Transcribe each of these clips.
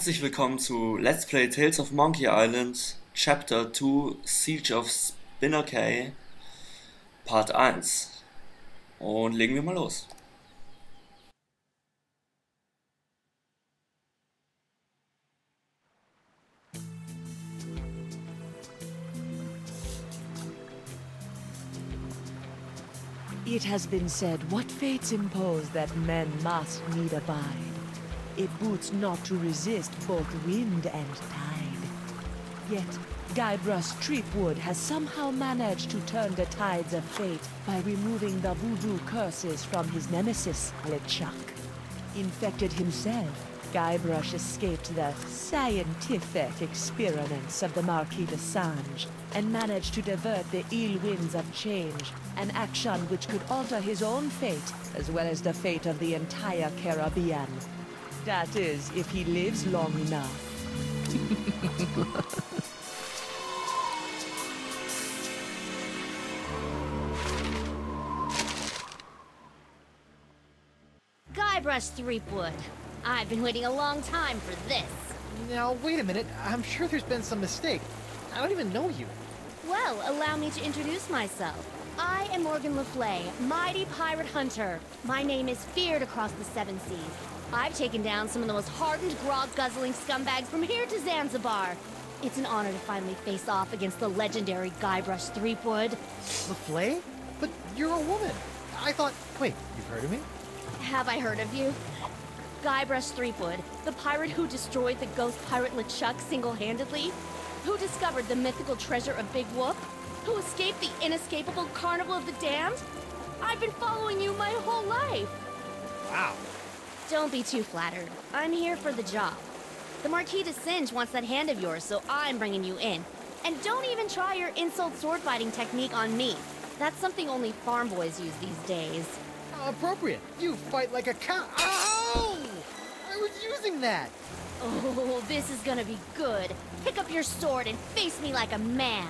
Herzlich willkommen zu Let's Play Tales of Monkey Island Chapter 2 Siege of Spinner Cay Part 1. Und legen wir mal los. It has been said, what fates impose that men must need abide. It boots not to resist both wind and tide. Yet, Guybrush Threepwood has somehow managed to turn the tides of fate by removing the voodoo curses from his nemesis, LeChuck. Infected himself, Guybrush escaped the scientific experiments of the Marquis de Sange and managed to divert the ill winds of change, an action which could alter his own fate as well as the fate of the entire Caribbean. That is, if he lives long enough. Guybrush Threepwood. I've been waiting a long time for this. Now, wait a minute. I'm sure there's been some mistake. I don't even know you. Well, allow me to introduce myself. I am Morgan Le Fay, mighty pirate hunter. My name is feared across the seven seas. I've taken down some of the most hardened, grog-guzzling scumbags from here to Zanzibar. It's an honor to finally face off against the legendary Guybrush Threepwood. LeFlay? But you're a woman. I thought... Wait, you've heard of me? Have I heard of you? Guybrush Threepwood, the pirate who destroyed the ghost pirate LeChuck single-handedly? Who discovered the mythical treasure of Big Whoop? Who escaped the inescapable Carnival of the Damned? I've been following you my whole life! Wow. Don't be too flattered. I'm here for the job. The Marquis de Sange wants that hand of yours, so I'm bringing you in. And don't even try your insult sword-fighting technique on me. That's something only farm boys use these days. Appropriate. You fight like a cow. Ow! I was using that. Oh, this is gonna be good. Pick up your sword and face me like a man.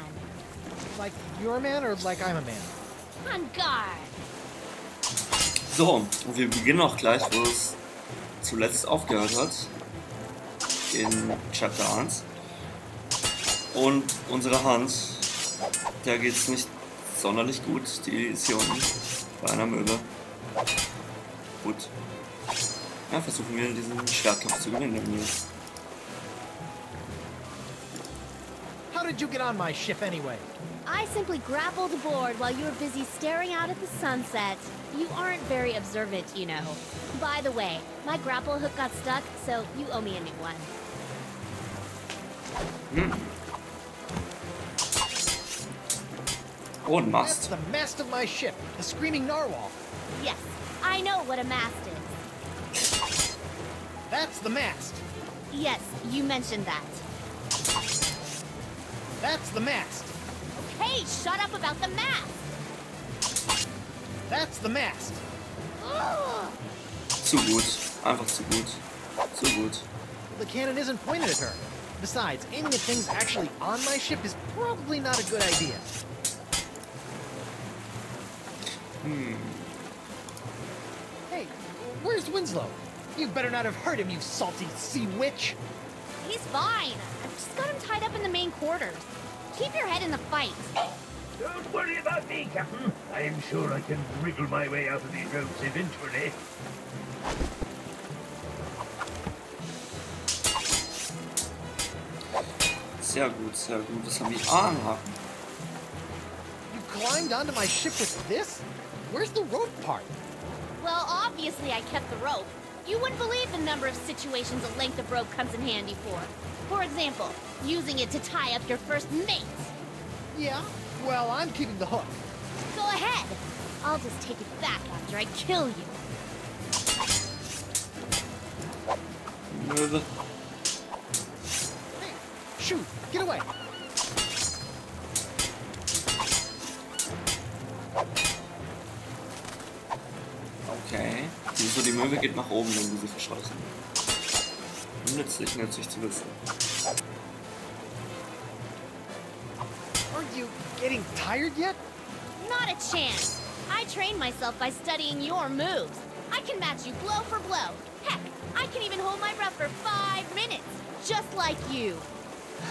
Like you're a man or like I'm a man? On guard. So, und wir beginnen auch gleich, wo es zuletzt aufgehört hat. In Chapter 1. Und unsere Hand, der geht's nicht sonderlich gut. Die ist hier unten bei einer Möwe. Gut. Ja, versuchen wir diesen Schwertkampf zu gewinnen. How did you get on my ship anyway? I simply grappled aboard while you were busy staring out at the sunset. You aren't very observant, you know. By the way, my grapple hook got stuck, so you owe me a new one. Oh, ein That's Mast. the mast of my ship, the Screaming Narwhal. Yes, I know what a mast is. That's the mast. Yes, you mentioned that. That's the mast. Hey, shut up about the mast! That's the mast. Ugh. Zu gut. Einfach zu gut. Zu gut. The cannon isn't pointed at her. Besides, aiming at things actually on my ship is probably not a good idea. Hey, where's Winslow? You better not have hurt him, you salty sea witch! He's fine. I've just got him tied up in the main quarters. Keep your head in the fight. Don't worry about me, Captain. I'm sure I can wriggle my way out of these ropes eventually. Sehr gut, sehr gut. Das haben die Haken. You climbed onto my ship with this? Where's the rope part? Well, obviously I kept the rope. You wouldn't believe the number of situations a length of rope comes in handy for. For example, using it to tie up your first mate. Yeah? Well, I'm keeping the hook. Go ahead. I'll just take it back after I kill you. Möwe. Hey, shoot! Get away! Okay. Wieso die Möwe geht nach oben, wenn wir sie verscheuchen? Nützlich, nützlich zu wissen. Aren't you getting tired yet? Not a chance. I trained myself by studying your moves. I can match you blow for blow. Heck, I can even hold my breath for 5 minutes. just like you.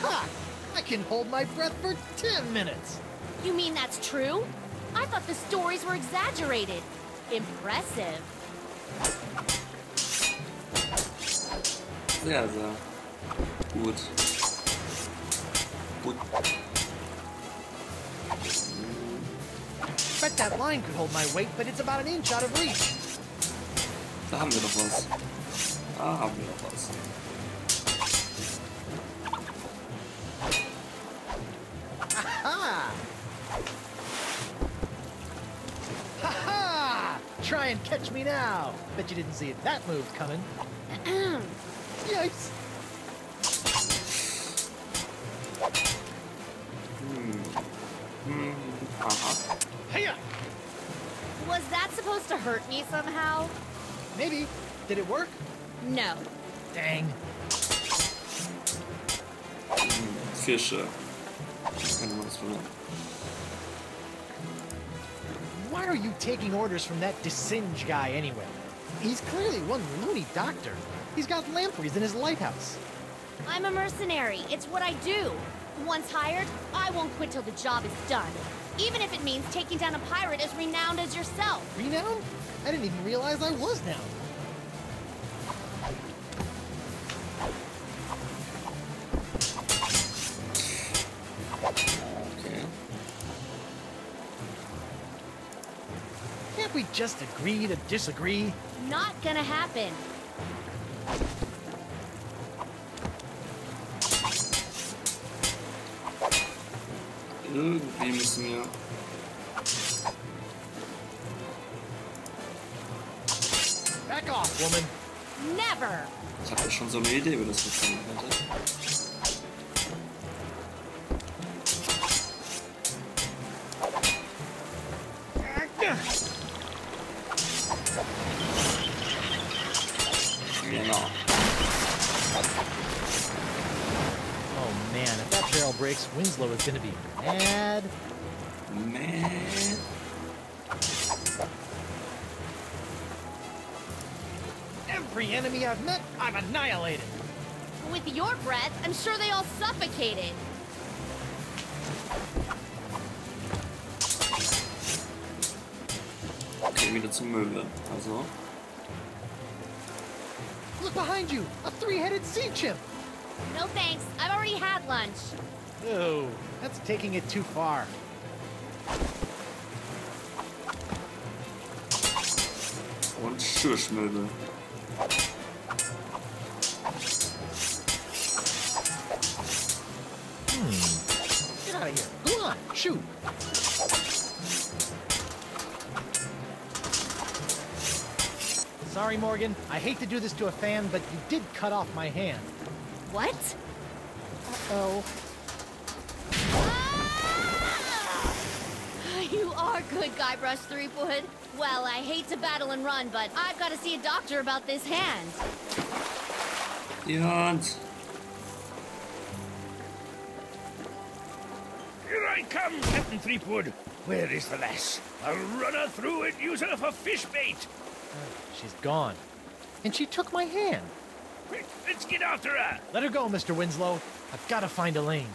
Ha! I can hold my breath for 10 minutes. You mean that's true? I thought the stories were exaggerated. Impressive. Sehr, sehr gut. Gut. Bet that line could hold my weight, but it's about an inch out of reach. Da haben wir doch was. Da haben wir doch was. Aha! Ha-ha! Try and catch me now. Bet you didn't see that move coming. Yikes! Aha. Hiya! Was that supposed to hurt me somehow? Maybe. Did it work? No. Dang. Fische. Keine Ahnung, was für eine. Why are you taking orders from that Desinge guy anyway? He's clearly one loony doctor. He's got lampreys in his lighthouse. I'm a mercenary. It's what I do. Once hired, I won't quit till the job is done. Even if it means taking down a pirate as renowned as yourself. Renowned? I didn't even realize I was now. Okay. Can't we just agree to disagree? Not gonna happen. Irgendwie müssen wir. Back off, woman. Never. Ich habe ja schon so eine Idee, wie das funktionieren könnte. Genau. Oh man, if that barrel breaks, Winslow is gonna be mad. Man. Every enemy I've met, I've annihilated. With your breath, I'm sure they all suffocated. Okay, wieder zum Möwe. Also. Look behind you, a three-headed sea chimp. No thanks. I've already had lunch. Oh, that's taking it too far. Und Schürschmöwe. Get out of here. Go on, shoot. Sorry, Morgan. I hate to do this to a fan, but you did cut off my hand. What? Uh-oh. Ah! You are good, Guybrush Threepwood. Well, I hate to battle and run, but I've got to see a doctor about this hand. Die Hand. Here I come, Captain Threepwood. Where is the lass? I'll run her through and use her for fish bait. She's gone. And she took my hand. Quick, let's get after her. Let her go, Mr. Winslow. I've got to find Elaine.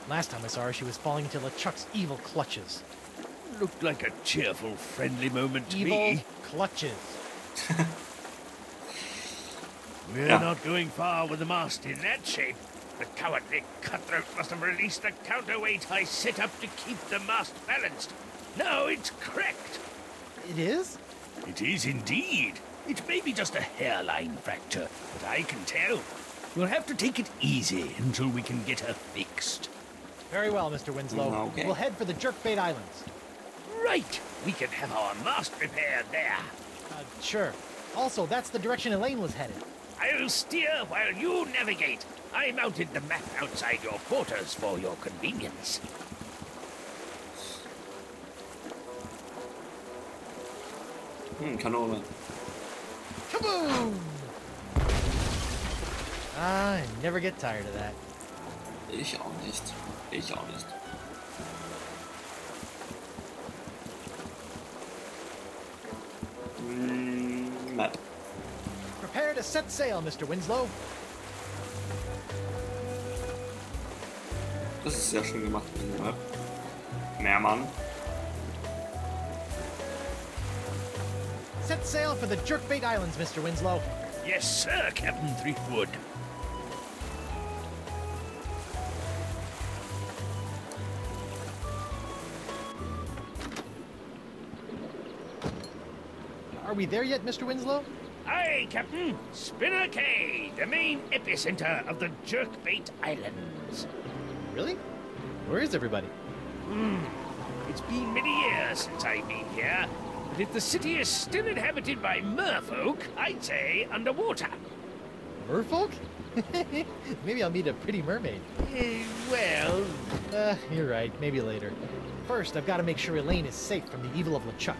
Last time I saw her, she was falling into LeChuck's evil clutches. Looked like a cheerful, friendly moment to Evil me. clutches. We're Yeah. not going far with the mast in that shape. The cowardly cutthroat must have released the counterweight I set up to keep the mast balanced. Now it's cracked. It is? It is indeed. It may be just a hairline fracture, but I can tell. We'll have to take it easy until we can get her fixed. Very well, Mr. Winslow. Okay. We'll head for the Jerkbait Islands. Right. We can have our mast repaired there. Sure. Also, that's the direction Elaine was headed. I'll steer while you navigate. I mounted the map outside your quarters for your convenience. Kanone. Kaboom! I never get tired of that. Ich auch nicht. Ich auch nicht. Map. Prepare to set sail, Mr. Winslow. Das ist sehr schön gemacht. Ne? Meermann. Set sail for the Jerkbait Islands, Mr. Winslow. Yes, sir, Captain Threepwood. Are we there yet, Mr. Winslow? Aye, Captain. Spinner Cay, the main epicenter of the Jerkbait Islands. Really? Where is everybody? It's been many years since I've been here, but if the city is still inhabited by merfolk, I'd say underwater. Merfolk? Maybe I'll meet a pretty mermaid. Well, You're right. Maybe later. First, I've got to make sure Elaine is safe from the evil of LeChuck.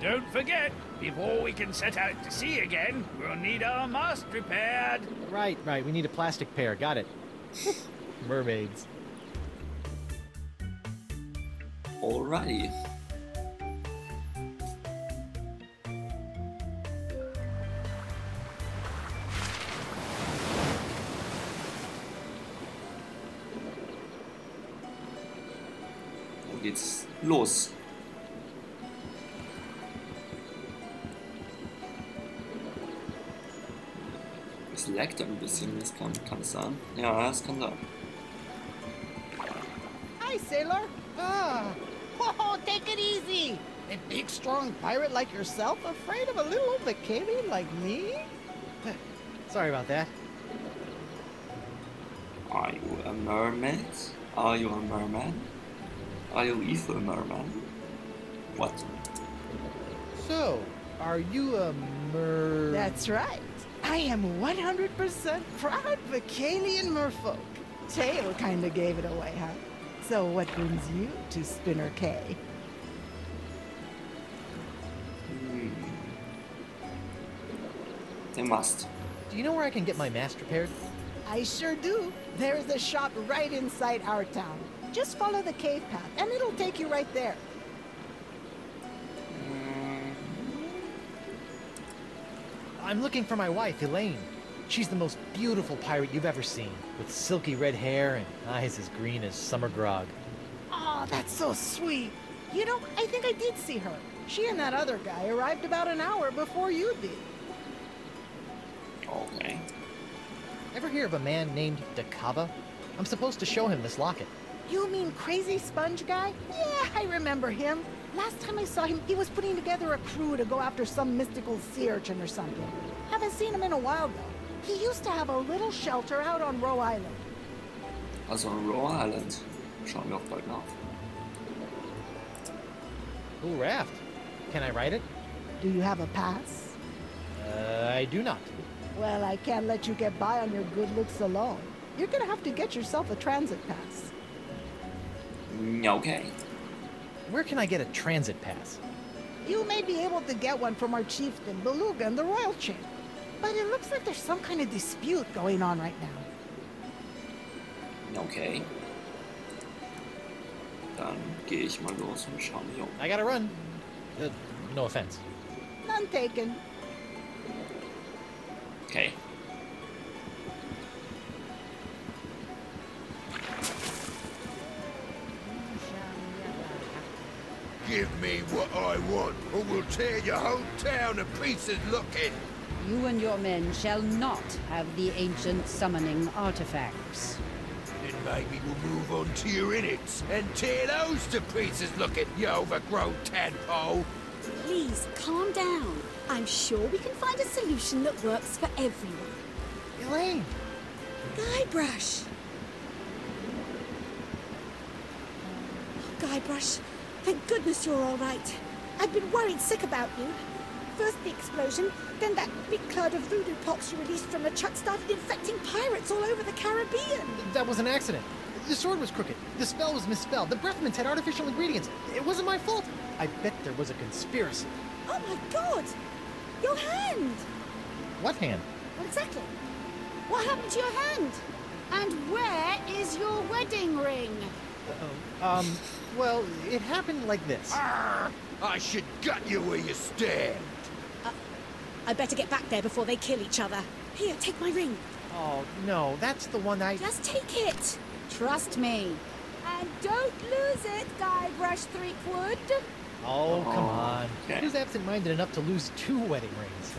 don't forget, before we can set out to sea again, we'll need our mast repaired. Right. We need a plastic pair. Got it. Mermaids. Alrighty. Dann geht's los. Es laggt ein bisschen, das kann es sein? Ja, es kann sein. Hi, sailor. Whoa, take it easy. A big, strong pirate like yourself afraid of a little old Vakalian like me? Sorry about that. Are you a mermaid? Are you a merman? Are you evil merman? What? So, are you a That's right. I am 100% proud Vakalian merfolk. Tail kinda gave it away, huh? So what brings you to Spinner Cay? They must. Do you know where I can get my mast repaired? I sure do. There's a shop right inside our town. Just follow the cave path, and it'll take you right there. I'm looking for my wife, Elaine. She's the most beautiful pirate you've ever seen, with silky red hair and eyes as green as summer grog. Oh, that's so sweet. You know, I think I did see her. She and that other guy arrived about an hour before you did. Okay. Ever hear of a man named Dakava? I'm supposed to show him this locket. You mean Crazy Sponge Guy? Yeah, I remember him. Last time I saw him, he was putting together a crew to go after some mystical sea urchin or something. Haven't seen him in a while, though. He used to have a little shelter out on Roe Island. Also Roe Island. Schauen wir auch bald nach. Cool raft. Can I ride it? Do you have a pass? I do not. Well, I can't let you get by on your good looks alone. You're gonna have to get yourself a transit pass. Okay. Where can I get a transit pass? You may be able to get one from our chieftain, Beluga, and the royal champ. But it looks like there's some kind of dispute going on right now. Okay. Dann gehe ich mal los und schaue mich um. I gotta run. No offense. None taken. Okay. Give me what I want, or we'll tear your whole town to pieces looking. You and your men shall not have the ancient summoning artifacts. Then maybe we'll move on to your innards and tear those to pieces looking, you overgrown tadpole. Please, calm down. I'm sure we can find a solution that works for everyone. Elaine! Guybrush! Guybrush, thank goodness you're all right. I've been worried sick about you. First the explosion, then that big cloud of voodoo pox you released from LeChuck started infecting pirates all over the Caribbean. That was an accident. The sword was crooked. The spell was misspelled. The breath mints had artificial ingredients. It wasn't my fault. I bet there was a conspiracy. Oh my god! Your hand! What hand? Well, exactly. What happened to your hand? And where is your wedding ring? Well, it happened like this. Arr! I should gut you where you stand. I better get back there before they kill each other. Here, take my ring. Oh, no, that's the one I... Just take it. Trust me. And don't lose it, Guybrush Threepwood. Oh, come on. okay. Who's absent-minded enough to lose 2 wedding rings?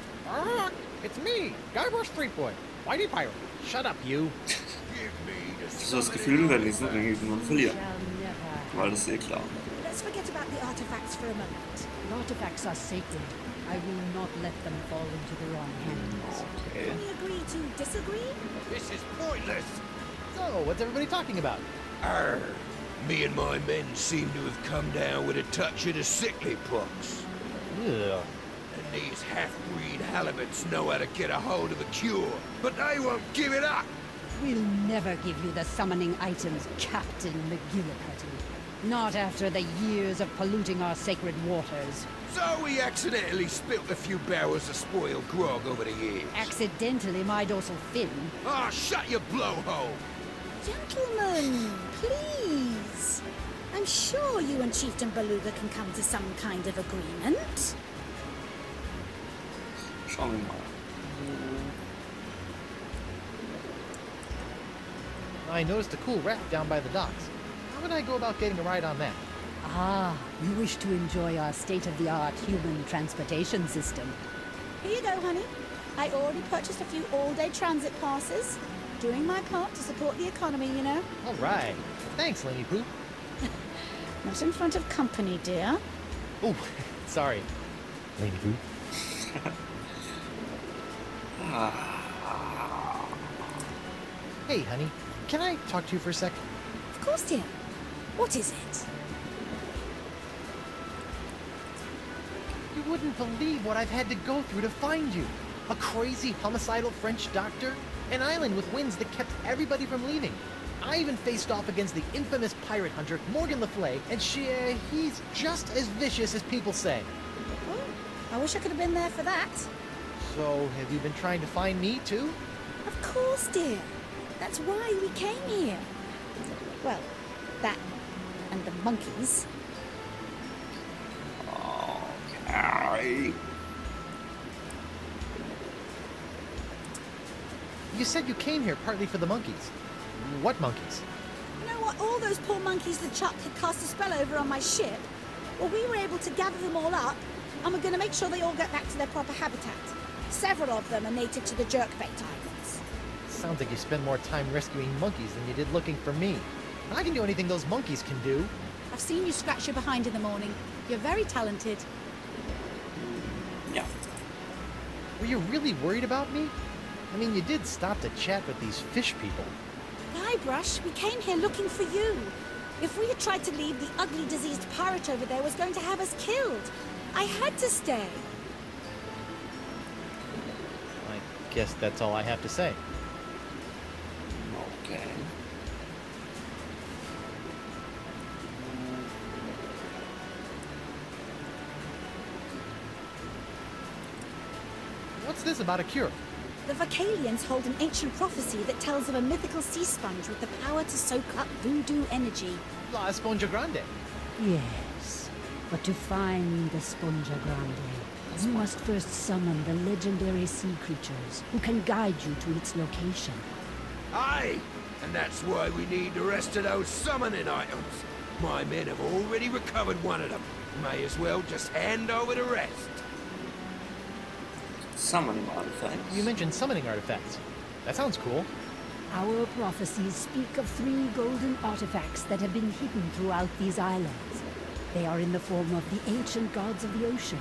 It's me, Guybrush Threepwood. Whitey Pirate. Shut up, you. Give me the Ich habe so das Gefühl, wir werden diesen Ring irgendwann verlieren. Shall never. Weil das ist eh klar. Let's forget about the artifacts for a moment. The artifacts are sacred. I will not let them fall into the wrong hands. Okay. Can we agree to disagree? This is pointless. So, what's everybody talking about? Arr. Me and my men seem to have come down with a touch of the sickly pox. Ugh. And these half-breed halibuts know how to get a hold of a cure, but they won't give it up. We'll never give you the summoning items, Captain McGillicuddy. Not after the years of polluting our sacred waters. So we accidentally spilt a few barrels of spoiled grog over the years. Accidentally, my dorsal fin. Ah, shut your blowhole! Gentlemen, please. I'm sure you and Chieftain Beluga can come to some kind of agreement. Schauen wir mal. I noticed a cool raft down by the docks. How would I go about getting a ride on that? Ah, you wish to enjoy our state-of-the-art human transportation system. Here you go, honey. I already purchased a few all-day transit passes. Doing my part to support the economy, you know. All right. Thanks, Laney Poo. Not in front of company, dear. Oh, sorry. Laney Poo. Hey, honey. Can I talk to you for a sec? Of course, dear. What is it? You wouldn't believe what I've had to go through to find you. A crazy homicidal French doctor, an island with winds that kept everybody from leaving. I even faced off against the infamous pirate hunter, Morgan Le Fay, and he's just as vicious as people say. Oh, I wish I could have been there for that. So, have you been trying to find me, too? Of course, dear. That's why we came here. Well, that and the monkeys. Okay. You said you came here partly for the monkeys. What monkeys? You know what? All those poor monkeys that Chuck had cast a spell over on my ship? Well, we were able to gather them all up, and we're going to make sure they all get back to their proper habitat. Several of them are native to the Jerkbait Islands. Sounds like you spend more time rescuing monkeys than you did looking for me. I can do anything those monkeys can do. I've seen you scratch your behind in the morning. You're very talented. Ja. Were you really worried about me? I mean, you did stop to chat with these fish people. Guybrush, we came here looking for you. If we had tried to leave, the ugly, diseased pirate over there was going to have us killed. I had to stay. I guess that's all I have to say. Okay. What's this about a cure? The Vocalians hold an ancient prophecy that tells of a mythical sea sponge with the power to soak up voodoo energy. La Esponja Grande. Yes, but to find the Sponja Grande, you must first summon the legendary sea creatures who can guide you to its location. Aye! And that's why we need the rest of those summoning items. My men have already recovered one of them. May as well just hand over the rest. Summoning artifacts. You mentioned summoning artifacts. That sounds cool. Our prophecies speak of 3 golden artifacts that have been hidden throughout these islands. They are in the form of the ancient gods of the ocean,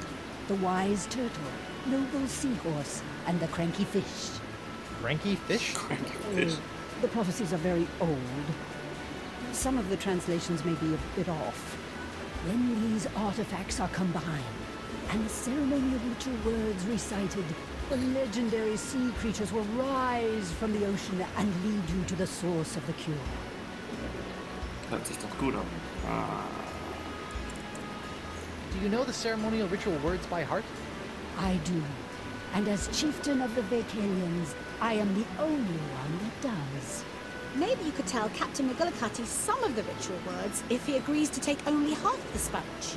the wise turtle, noble seahorse, and the cranky fish. Cranky fish? The prophecies are very old. Some of the translations may be a bit off. When these artifacts are combined, and the ceremonial ritual words recited, the legendary sea creatures will rise from the ocean and lead you to the source of the cure. Hört sich doch gut an. Do you know the ceremonial ritual words by heart? I do. And as chieftain of the Vocalians, I am the only one that does. Maybe you could tell Captain McGillicuddy some of the ritual words if he agrees to take only half the sponge.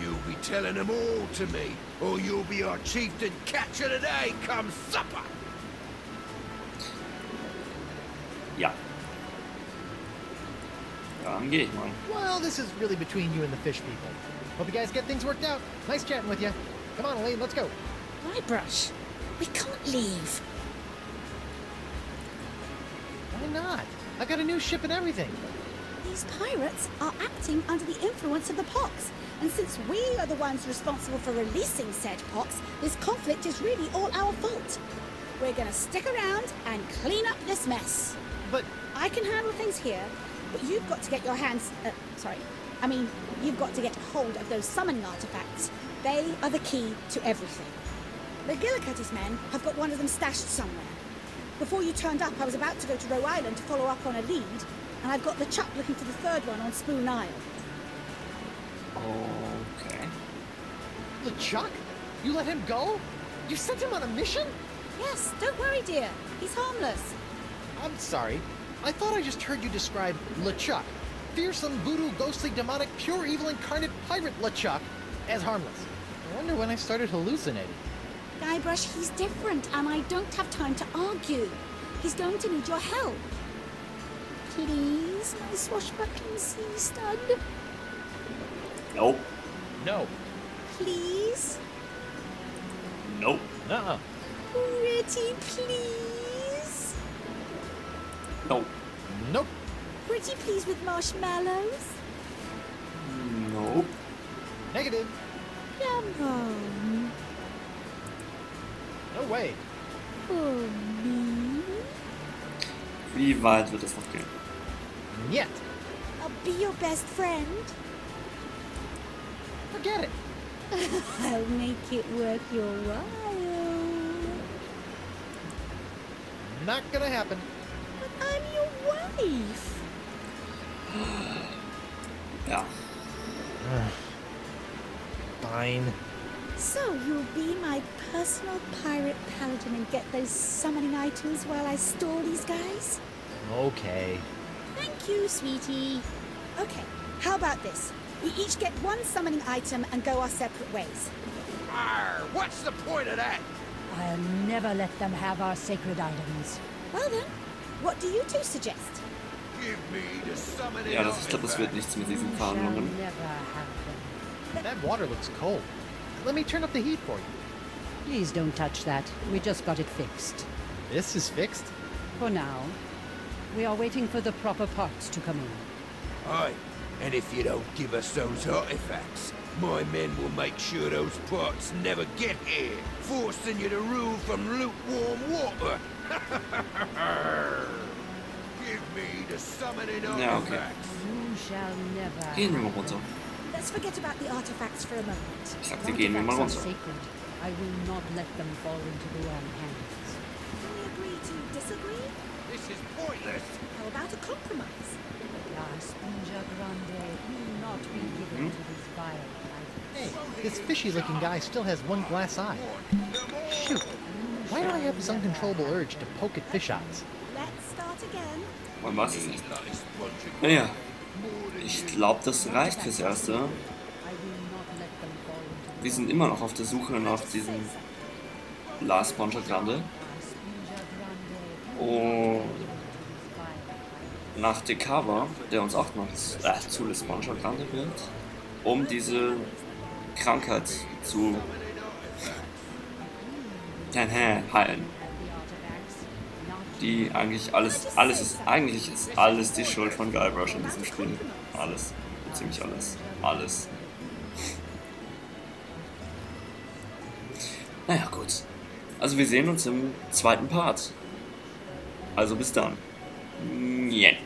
You'll be telling them all to me, or you'll be our chieftain catch of the day come supper! Ja. Dann gehe ich mal. Well, this is really between you and the fish people. Hope you guys get things worked out. Nice chatting with you. Come on, Elaine, let's go. Guybrush, we can't leave. Why not? I got a new ship and everything. These pirates are acting under the influence of the pox. And since we are the ones responsible for releasing said pox, this conflict is really all our fault. We're gonna stick around and clean up this mess. But I can handle things here, but you've got to get your hands... you've got to get hold of those summoning artifacts. They are the key to everything. McGillicuddy's men have got one of them stashed somewhere. Before you turned up, I was about to go to Roe Island to follow up on a lead, and I've got LeChuck looking for the third one on Spoon Isle. Okay. LeChuck? You let him go? You sent him on a mission? Yes, don't worry, dear. He's harmless. I'm sorry. I thought I just heard you describe LeChuck, fearsome, voodoo, ghostly, demonic, pure evil incarnate pirate LeChuck, as harmless. I wonder when I started hallucinating. Guybrush, he's different, and I don't have time to argue. He's going to need your help. Please, my swashbuckling sea stud. Nope. No. Please? Nope. Uh-uh. Pretty please? Nope. Nope. Pretty please with marshmallows? Nope. Negative. Come on. No way. For me? Wie weit wird es noch gehen? Yet. I'll be your best friend. Forget it. I'll make it worth your while. Not gonna happen. But I'm your wife. Ja. Fine. So you'll be my personal pirate paladin and get those summoning items while I stall these guys? Okay. Thank you, sweetie. Okay, how about this? We each get one summoning item and go our separate ways. Arr, what's the point of that? I'll never let them have our sacred items. Well then, what do you two suggest? Give me the summoning Ja, ich glaube, das wird nichts mit diesen Shall Verhandlungen. never have them. That water looks cold. Let me turn up the heat for you. Please don't touch that. We just got it fixed. This is fixed? For now. We are waiting for the proper parts to come in. Aye, and if you don't give us those artifacts, my men will make sure those parts never get here, forcing you to rule from lukewarm water. Give me the summoning Ja, okay. artifacts. You shall never. Gehen wir mal runter. Let's forget about the artifacts for a moment. Ich sagte, gehen wir mal Artifacts are runter. sacred. I will not let them fall into the wrong hands. Can we agree to disagree? This is pointless. How about a compromise? La Spongia Grande will not be given to this vile life. Hey, this fishy-looking guy still has one glass eye. Shoot. Why do I have this uncontrollable urge to poke at fish eyes? Let's start again. Man weiß es nicht. Naja, ich glaube, das reicht fürs Erste. I will not let them fall into Wir sind immer noch auf der Suche nach diesem La Spongia Grande. Und nach Dekava, der uns auch noch zu La Spongia Grande wird, um diese Krankheit zu heilen. Die eigentlich eigentlich ist alles die Schuld von Guybrush in diesem Spiel. Alles. Ziemlich alles. Alles. Naja, gut. Also wir sehen uns im zweiten Part. Also bis dann. Yeah.